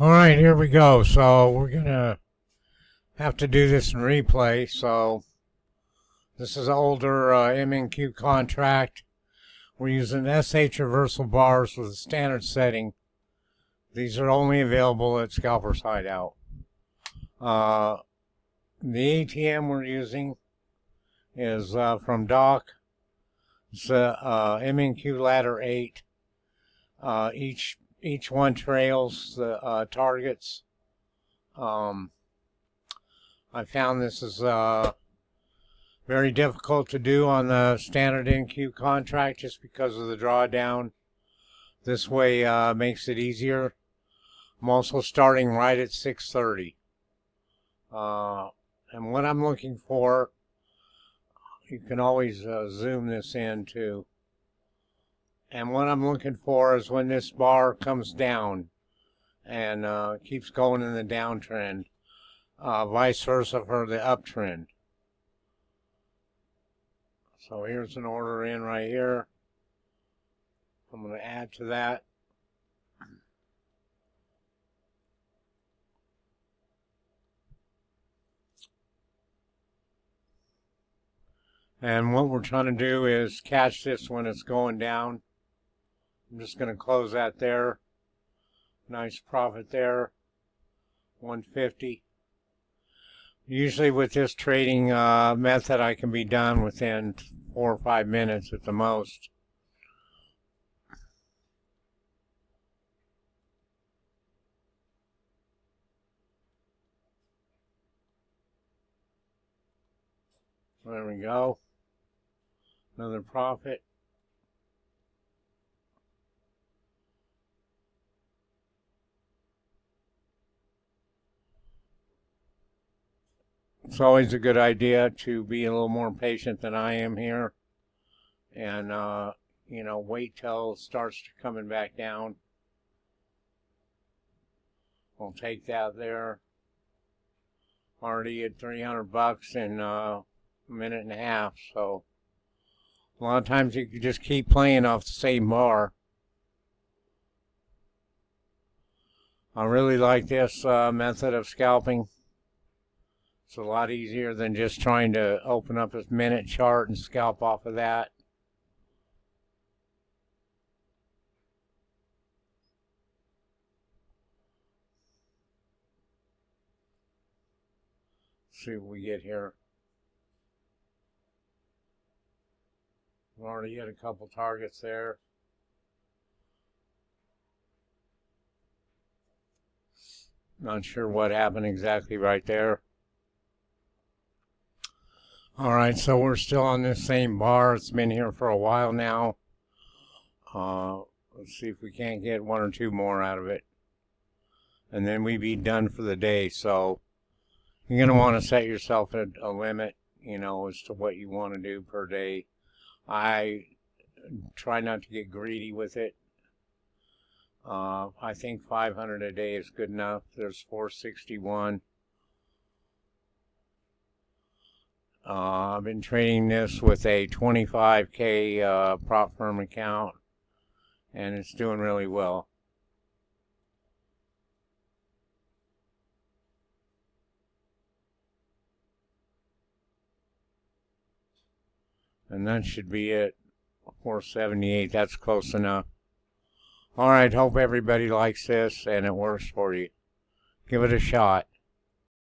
All right, here we go. So we're going to have to do this in replay. So this is an older M&Q contract. We're using SH reversal bars with a standard setting. These are only available at Scalper's Hideout. The ATM we're using is from Doc. It's a M&Q Ladder 8. Each one trails the targets. I found this is very difficult to do on the standard NQ contract just because of the drawdown. This way makes it easier. I'm also starting right at 6:30. And what I'm looking for, you can always zoom this in too. And what I'm looking for is when this bar comes down and keeps going in the downtrend, vice versa for the uptrend. So here's an order in right here. I'm going to add to that. And what we're trying to do is catch this when it's going down. I'm just going to close that there. Nice profit there. 150. Usually with this trading method, I can be done within 4 or 5 minutes at the most. There we go. Another profit. It's always a good idea to be a little more patient than I am here, and wait till it starts coming back down. We'll take that there. Already at $300 in a minute and a half. So a lot of times you can just keep playing off the same bar. I really like this method of scalping. It's a lot easier than just trying to open up a minute chart and scalp off of that. Let's see what we get here. We've already hit a couple targets there. Not sure what happened exactly right there. Alright, so we're still on this same bar. It's been here for a while now. Let's see if we can't get 1 or 2 more out of it. And then we'd be done for the day. So you're going to want to set yourself a limit, as to what you want to do per day. I try not to get greedy with it. I think 500 a day is good enough. There's 461. I've been trading this with a 25K prop firm account, and it's doing really well. And that should be it. 478, that's close enough. Alright, hope everybody likes this and it works for you. Give it a shot.